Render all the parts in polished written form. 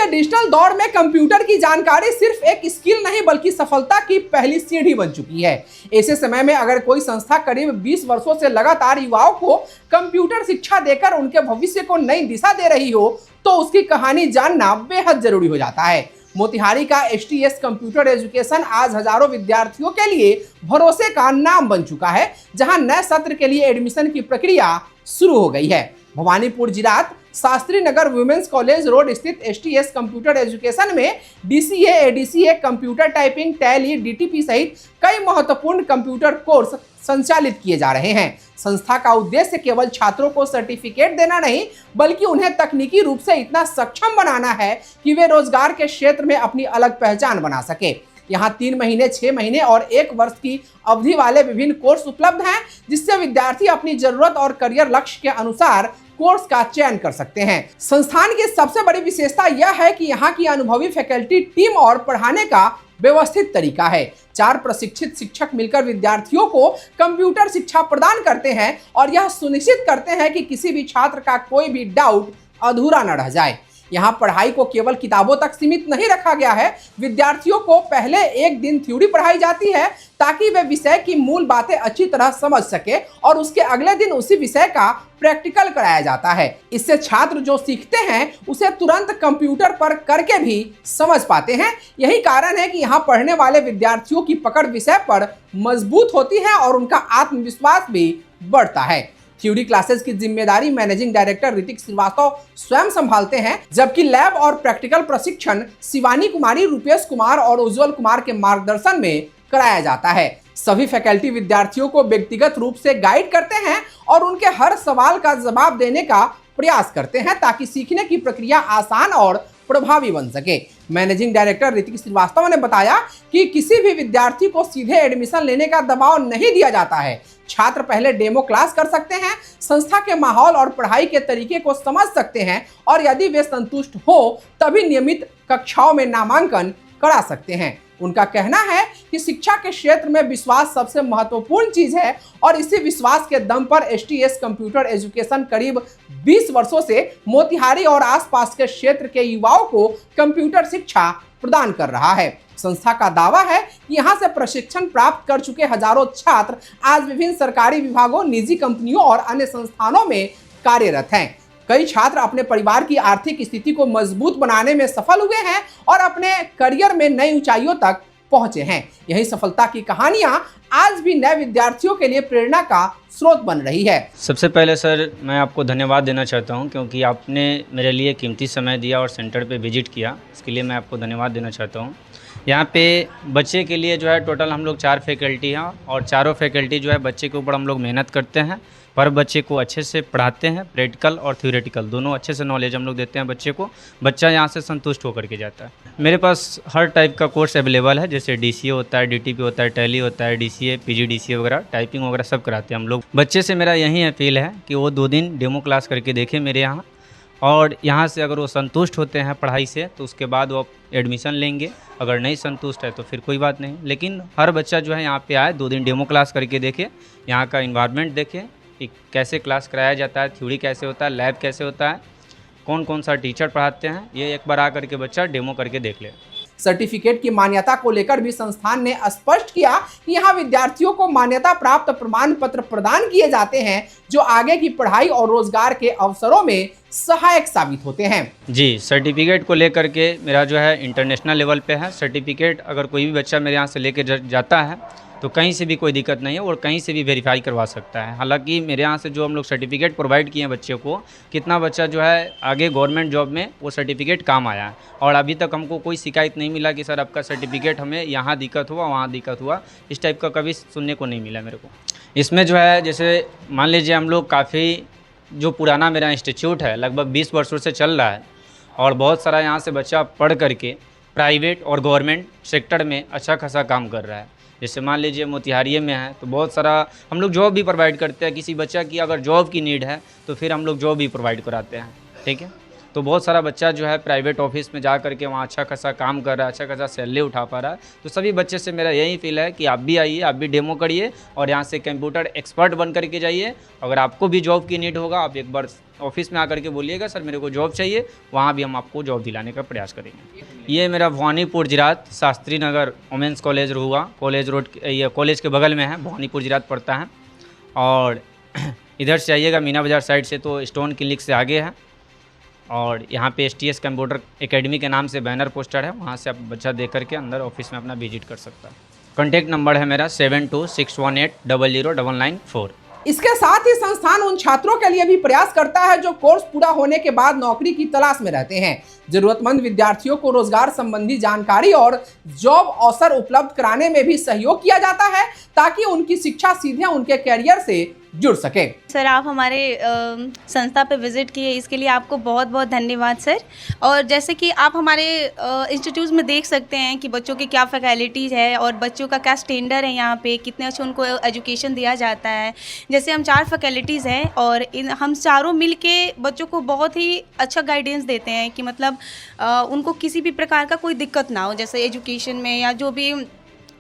के डिजिटल दौर में कंप्यूटर की जानकारी सिर्फ एक स्किल नहीं बल्कि सफलता की पहली सीढ़ी बन चुकी है। ऐसे समय में अगर कोई संस्था करीब 20 वर्षों से लगातार युवाओं को कंप्यूटर शिक्षा देकर उनके भविष्य को नई दिशा दे रही हो तो उसकी कहानी जानना बेहद जरूरी हो जाता है। मोतिहारी का STS कंप्यूटर एजुकेशन आज हजारों विद्यार्थियों के लिए भरोसे का नाम बन चुका है, जहां नए सत्र के लिए एडमिशन की प्रक्रिया शुरू हो गई है। Bhawanipur जिरात Shastri Nagar women's college road स्थित STS कंप्यूटर एजुकेशन में DCA, ADCA, computer typing, tally, DTP सहित कई महत्वपूर्ण कंप्यूटर कोर्स संचालित किए जा रहे हैं। संस्था का उद्देश्य केवल छात्रों को सर्टिफिकेट देना नहीं बल्कि उन्हें तकनीकी रूप से इतना सक्षम बनाना है कि वे रोजगार के क्षेत्र में अपनी अलग पहचान बना सके। यहाँ 3 महीने, 6 महीने और 1 वर्ष की अवधि वाले विभिन्न कोर्स उपलब्ध हैं, जिससे विद्यार्थी अपनी जरूरत और करियर लक्ष्य के अनुसार कोर्स का चयन कर सकते हैं। संस्थान की सबसे बड़ी विशेषता यह है कि यहाँ की अनुभवी फैकल्टी टीम और पढ़ाने का व्यवस्थित तरीका है। 4 प्रशिक्षित शिक्षक मिलकर विद्यार्थियों को कंप्यूटर शिक्षा प्रदान करते हैं और यह सुनिश्चित करते हैं कि किसी भी छात्र का कोई भी डाउट अधूरा न रह जाए। यहाँ पढ़ाई को केवल किताबों तक सीमित नहीं रखा गया है। विद्यार्थियों को पहले एक दिन थ्योरी पढ़ाई जाती है ताकि वे विषय की मूल बातें अच्छी तरह समझ सके और उसके अगले दिन उसी विषय का प्रैक्टिकल कराया जाता है। इससे छात्र जो सीखते हैं उसे तुरंत कंप्यूटर पर करके भी समझ पाते हैं। यही कारण है कि यहाँ पढ़ने वाले विद्यार्थियों की पकड़ विषय पर मजबूत होती है और उनका आत्मविश्वास भी बढ़ता है। थ्योरी क्लासेस की जिम्मेदारी मैनेजिंग डायरेक्टर ऋतिक श्रीवास्तव स्वयं संभालते हैं, जबकि लैब और प्रैक्टिकल प्रशिक्षण शिवानी कुमारी, रुपेश कुमार और उज्जवल कुमार के मार्गदर्शन में कराया जाता है। सभी फैकल्टी विद्यार्थियों को व्यक्तिगत रूप से गाइड करते हैं और उनके हर सवाल का जवाब देने का प्रयास करते हैं ताकि सीखने की प्रक्रिया आसान और प्रभावी बन सके। मैनेजिंग डायरेक्टर ऋतिक श्रीवास्तव ने बताया कि किसी भी विद्यार्थी को सीधे एडमिशन लेने का दबाव नहीं दिया जाता है। छात्र पहले डेमो क्लास कर सकते हैं, संस्था के माहौल और पढ़ाई के तरीके को समझ सकते हैं और यदि वे संतुष्ट हो तभी नियमित कक्षाओं में नामांकन करा सकते हैं। उनका कहना है कि शिक्षा के क्षेत्र में विश्वास सबसे महत्वपूर्ण चीज है और इसी विश्वास के दम पर STS कंप्यूटर एजुकेशन करीब 20 वर्षों से मोतिहारी और आसपास के क्षेत्र के युवाओं को कंप्यूटर शिक्षा प्रदान कर रहा है। संस्था का दावा है कि यहाँ से प्रशिक्षण प्राप्त कर चुके हजारों छात्र आज विभिन्न सरकारी विभागों, निजी कंपनियों और अन्य संस्थानों में कार्यरत हैं। कई छात्र अपने परिवार की आर्थिक स्थिति को मजबूत बनाने में सफल हुए हैं और अपने करियर में नई ऊंचाइयों तक पहुंचे हैं। यही सफलता की कहानियां आज भी नए विद्यार्थियों के लिए प्रेरणा का स्रोत बन रही है। सबसे पहले सर मैं आपको धन्यवाद देना चाहता हूं क्योंकि आपने मेरे लिए कीमती समय दिया और सेंटर पे विजिट किया, इसके लिए मैं आपको धन्यवाद देना चाहता हूं। यहाँ पे बच्चे के लिए जो है टोटल हम लोग 4 फैकल्टी हैं और चारों फैकल्टी जो है बच्चे के ऊपर हम लोग मेहनत करते हैं, पर बच्चे को अच्छे से पढ़ाते हैं, प्रैक्टिकल और थ्योरेटिकल दोनों अच्छे से नॉलेज हम लोग देते हैं बच्चे को। बच्चा यहाँ से संतुष्ट होकर के जाता है। मेरे पास हर टाइप का कोर्स अवेलेबल है, जैसे DCA होता है, DTP होता है, टैली होता है, DCA, PGDCA वगैरह, टाइपिंग वगैरह सब कराते हैं हम लोग। बच्चे से मेरा यही अपील है कि वो 2 दिन डेमो क्लास करके देखें मेरे यहाँ, और यहाँ से अगर वो संतुष्ट होते हैं पढ़ाई से तो उसके बाद वो एडमिशन लेंगे। अगर नहीं संतुष्ट है तो फिर कोई बात नहीं, लेकिन हर बच्चा जो है यहाँ पे आए, 2 दिन डेमो क्लास करके देखे, यहाँ का इन्वायरमेंट देखे कि कैसे क्लास कराया जाता है, थ्योरी कैसे होता है, लैब कैसे होता है, कौन कौन सा टीचर पढ़ाते हैं, ये एक बार आकर के बच्चा डेमो करके देख ले। सर्टिफिकेट की मान्यता को लेकर भी संस्थान ने स्पष्ट किया कि यहाँ विद्यार्थियों को मान्यता प्राप्त प्रमाण पत्र प्रदान किए जाते हैं जो आगे की पढ़ाई और रोजगार के अवसरों में सहायक साबित होते हैं। जी, सर्टिफिकेट को लेकर के मेरा जो है इंटरनेशनल लेवल पे है। सर्टिफिकेट अगर कोई भी बच्चा मेरे यहाँ से लेके जाता है तो कहीं से भी कोई दिक्कत नहीं है और कहीं से भी वेरीफाई करवा सकता है। हालांकि मेरे यहाँ से जो हम लोग सर्टिफिकेट प्रोवाइड किए हैं बच्चे को, कितना बच्चा जो है आगे गवर्नमेंट जॉब में वो सर्टिफिकेट काम आया है और अभी तक हमको कोई शिकायत नहीं मिला कि सर आपका सर्टिफिकेट हमें यहाँ दिक्कत हुआ, वहाँ दिक्कत हुआ, इस टाइप का कभी सुनने को नहीं मिला मेरे को। इसमें जो है जैसे मान लीजिए हम लोग काफ़ी जो पुराना मेरा इंस्टीट्यूट है लगभग 20 वर्षों से चल रहा है और बहुत सारा यहाँ से बच्चा पढ़ करके प्राइवेट और गवर्नमेंट सेक्टर में अच्छा खासा काम कर रहा है। जैसे मान लीजिए मोतिहारी में है तो बहुत सारा हम लोग जॉब भी प्रोवाइड करते हैं। किसी बच्चा की अगर जॉब की नीड है तो फिर हम लोग जॉब भी प्रोवाइड कराते हैं, ठीक है। तो बहुत सारा बच्चा जो है प्राइवेट ऑफिस में जा करके वहाँ अच्छा खासा काम कर रहा है, अच्छा खासा सैलरी उठा पा रहा है। तो सभी बच्चे से मेरा यही फील है कि आप भी आइए, आप भी डेमो करिए और यहाँ से कंप्यूटर एक्सपर्ट बन करके जाइए। अगर आपको भी जॉब की नीड होगा, आप एक बार ऑफिस में आकर के बोलिएगा सर मेरे को जॉब चाहिए, वहाँ भी हम आपको जॉब दिलाने का प्रयास करेंगे। ये मेरा भवानीपुर जिरात शास्त्री नगर वुमेंस कॉलेज रुआ कॉलेज रोड, ये कॉलेज के बगल में है, भवानीपुर जिरात पड़ता है। और इधर से आइएगा मीना बाज़ार साइड से तो स्टोन क्लिनिक से आगे है, और यहाँ पे STS कंप्यूटर एकेडमी के नाम से बैनर पोस्टर है, वहाँ से आप बच्चा देख करके अंदर ऑफिस में अपना विजिट कर सकता है। कॉन्टैक्ट नंबर है मेरा 7261800994। इसके साथ ही संस्थान उन छात्रों के लिए भी प्रयास करता है जो कोर्स पूरा होने के बाद नौकरी की तलाश में रहते हैं। जरूरतमंद विद्यार्थियों को रोजगार संबंधी जानकारी और जॉब अवसर उपलब्ध कराने में भी सहयोग किया जाता है ताकि उनकी शिक्षा सीधे उनके कैरियर से जुड़ सके। सर आप हमारे संस्था पे विजिट किए, इसके लिए आपको बहुत बहुत धन्यवाद सर। और जैसे कि आप हमारे इंस्टीट्यूट में देख सकते हैं कि बच्चों की क्या फैकल्टीज़ है और बच्चों का क्या स्टैंडर्ड है, यहाँ पे कितने अच्छे उनको एजुकेशन दिया जाता है। जैसे हम 4 फैकल्टीज़ हैं और हम चारों मिल के बच्चों को बहुत ही अच्छा गाइडेंस देते हैं कि मतलब उनको किसी भी प्रकार का कोई दिक्कत ना हो, जैसे एजुकेशन में या जो भी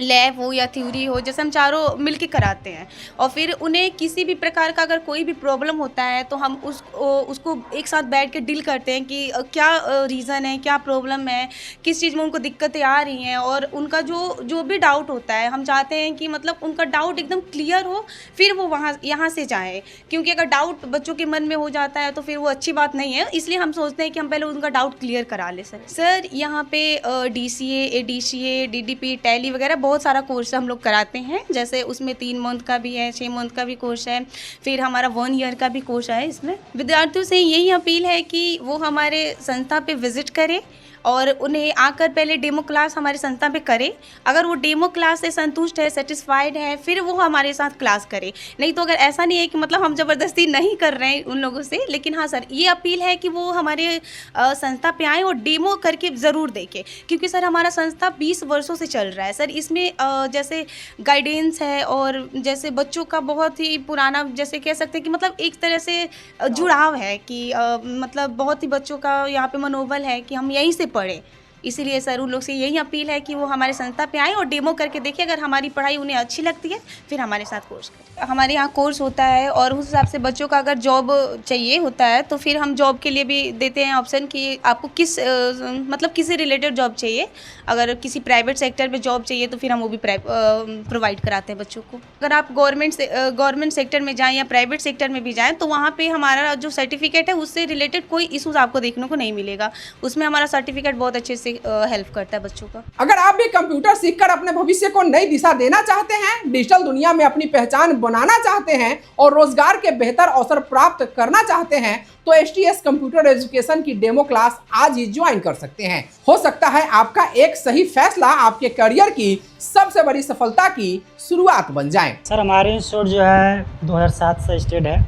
लैब हो या थ्योरी हो, जैसे हम चारों मिलके कराते हैं। और फिर उन्हें किसी भी प्रकार का अगर कोई भी प्रॉब्लम होता है तो हम उसको एक साथ बैठ के डील करते हैं कि क्या रीज़न है, क्या प्रॉब्लम है, किस चीज़ में उनको दिक्कतें आ रही हैं, और उनका जो भी डाउट होता है हम चाहते हैं कि मतलब उनका डाउट एकदम क्लियर हो, फिर वो यहाँ से जाएँ। क्योंकि अगर डाउट बच्चों के मन में हो जाता है तो फिर वो अच्छी बात नहीं है, इसलिए हम सोचते हैं कि हम पहले उनका डाउट क्लियर करा लें। सर यहाँ पे DCA, ADCA, DDP, टैली वगैरह बहुत सारा कोर्स हम लोग कराते हैं। जैसे उसमें 3 मंथ का भी है, 6 मंथ का भी कोर्स है, फिर हमारा 1 ईयर का भी कोर्स है। इसमें विद्यार्थियों से यही अपील है कि वो हमारे संस्था पे विजिट करें और उन्हें आकर पहले डेमो क्लास हमारी संस्था पे करें। अगर वो डेमो क्लास से संतुष्ट है, सेटिस्फाइड है, फिर वो हमारे साथ क्लास करें। नहीं तो अगर ऐसा नहीं है कि मतलब हम ज़बरदस्ती नहीं कर रहे हैं उन लोगों से, लेकिन हाँ सर ये अपील है कि वो हमारे संस्था पे आएँ और डेमो करके ज़रूर देखें। क्योंकि सर हमारा संस्था 20 वर्षों से चल रहा है सर। इसमें जैसे गाइडेंस है और जैसे बच्चों का बहुत ही पुराना, जैसे कह सकते हैं कि मतलब एक तरह से जुड़ाव है कि मतलब बहुत ही बच्चों का यहाँ पे मनोबल है कि हम यहीं से पढ़े। इसीलिए सर उन लोग से यही अपील है कि वो हमारे संस्था पे आए और डेमो करके देखें। अगर हमारी पढ़ाई उन्हें अच्छी लगती है फिर हमारे साथ कोर्स करें। हमारे यहाँ कोर्स होता है और उस हिसाब से बच्चों का अगर जॉब चाहिए होता है तो फिर हम जॉब के लिए भी देते हैं ऑप्शन कि आपको किस मतलब किसी रिलेटेड जॉब चाहिए। अगर किसी प्राइवेट सेक्टर में जॉब चाहिए तो फिर हम वो भी प्रोवाइड कराते हैं बच्चों को। अगर आप गवर्नमेंट सेक्टर में जाएँ या प्राइवेट सेक्टर में भी जाएँ तो वहाँ पर हमारा जो सर्टिफिकेट है उससे रिलेटेड कोई इशूज़ आपको देखने को नहीं मिलेगा। उसमें हमारा सर्टिफिकेट बहुत अच्छे से हेल्प करता है बच्चों का। अगर आप भी कंप्यूटर सीखकर अपने भविष्य को नई दिशा देना चाहते हैं, डिजिटल दुनिया में अपनी पहचान बनाना चाहते हैं और रोजगार के बेहतर अवसर प्राप्त करना चाहते हैं तो STS कंप्यूटर एजुकेशन की डेमो क्लास आज ही ज्वाइन कर सकते हैं। हो सकता है आपका एक सही फैसला आपके करियर की सबसे बड़ी सफलता की शुरुआत बन जाए। सर हमारे इंस्टीट्यूट जो है 2007 से स्टार्ट है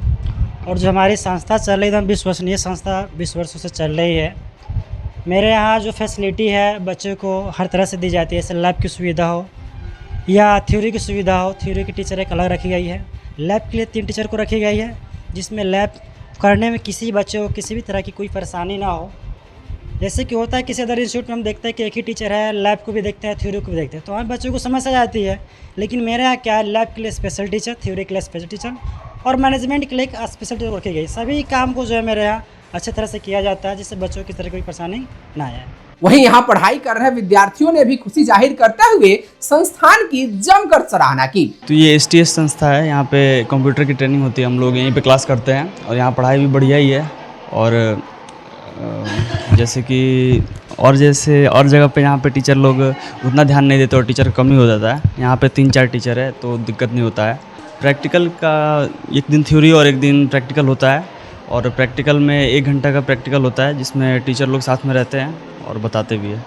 और जो हमारी संस्था चल रही है एकदम विश्वसनीय संस्था 20 वर्षों से चल रही है। मेरे यहाँ जो फैसिलिटी है बच्चों को हर तरह से दी जाती है। जैसे लैब की सुविधा हो या थ्योरी की सुविधा हो, थ्योरी की टीचर एक अलग रखी गई है। लैब के लिए 3 टीचर को रखी गई है जिसमें लैब करने में किसी बच्चे को किसी भी तरह की कोई परेशानी ना हो। जैसे कि होता है किसी अदर इंस्टीट्यूट में हम देखते हैं कि एक ही टीचर है, लैब को भी देखते हैं, थ्योरी को भी देखते हैं, तो हमारे बच्चों को समस्या जाती है। लेकिन मेरे यहाँ क्या है, लैब के लिए स्पेशल टीचर, थ्योरी के लिए स्पेशल टीचर और मैनेजमेंट के लिए एक स्पेशल टीचर रखी गई। सभी काम को जो है मेरे यहाँ अच्छे तरह से किया जाता है जिससे बच्चों की तरह कोई परेशानी ना आए। वहीं यहाँ पढ़ाई कर रहे विद्यार्थियों ने भी खुशी जाहिर करते हुए संस्थान की जमकर सराहना की। तो ये STS संस्था है, यहाँ पे कंप्यूटर की ट्रेनिंग होती है, हम लोग यहीं पे क्लास करते हैं और यहाँ पढ़ाई भी बढ़िया ही है। और जैसे कि और जगह पे यहाँ पे टीचर लोग उतना ध्यान नहीं देते और टीचर कमी हो जाता है। यहाँ पे 3-4 टीचर है तो दिक्कत नहीं होता है। प्रैक्टिकल का एक दिन थ्योरी और एक दिन प्रैक्टिकल होता है और प्रैक्टिकल में 1 घंटा का प्रैक्टिकल होता है जिसमें टीचर लोग साथ में रहते हैं और बताते भी है।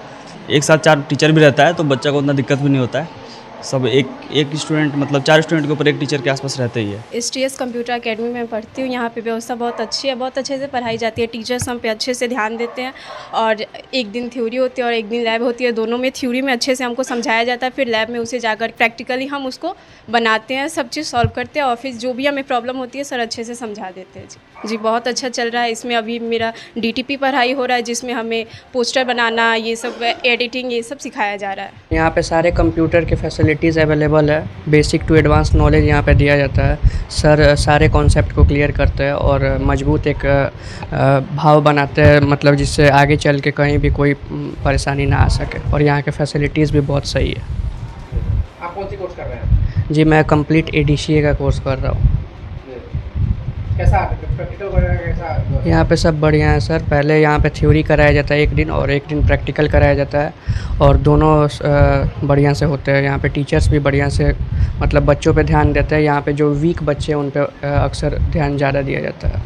एक साथ 4 टीचर भी रहता है तो बच्चा को उतना दिक्कत भी नहीं होता है। सब एक स्टूडेंट मतलब 4 स्टूडेंट के ऊपर 1 टीचर के आसपास रहते ही है। STS कंप्यूटर एकेडमी में पढ़ती हूँ। यहाँ पे व्यवस्था बहुत अच्छी है, बहुत अच्छे से पढ़ाई जाती है। टीचर्स हम पे अच्छे से ध्यान देते हैं और एक दिन थ्योरी होती है और एक दिन लैब होती है। दोनों में थ्योरी में अच्छे से हमको समझाया जाता है, फिर लैब में उसे जाकर प्रैक्टिकली हम उसको बनाते हैं, सब चीज़ सॉल्व करते हैं और फिर जो भी हमें प्रॉब्लम होती है सर अच्छे से समझा देते हैं। जी जी बहुत अच्छा चल रहा है। इसमें अभी मेरा DTP पढ़ाई हो रहा है, जिसमें हमें पोस्टर बनाना, ये सब एडिटिंग, ये सब सिखाया जा रहा है। यहाँ पे सारे कंप्यूटर के फैसिलिटीज़ अवेलेबल है। बेसिक टू एडवांस नॉलेज यहाँ पे दिया जाता है। सर सारे कॉन्सेप्ट को क्लियर करते हैं और मजबूत एक भाव बनाते हैं, मतलब जिससे आगे चल के कहीं भी कोई परेशानी ना आ सके। और यहाँ के फैसिलिटीज़ भी बहुत सही है। आप कौन सी कोर्स कर रहे हैं? जी मैं कंप्लीट ADCA का कोर्स कर रहा हूँ। कैसा प्रैक्टिकल वगैरह कैसा? यहाँ पे सब बढ़िया है सर। पहले यहाँ पे थ्योरी कराया जाता है एक दिन, और एक दिन प्रैक्टिकल कराया जाता है, और दोनों बढ़िया से होते हैं। यहाँ पे टीचर्स भी बढ़िया से मतलब बच्चों पे ध्यान देते हैं। यहाँ पे जो वीक बच्चे हैं उन पे अक्सर ध्यान ज़्यादा दिया जाता है।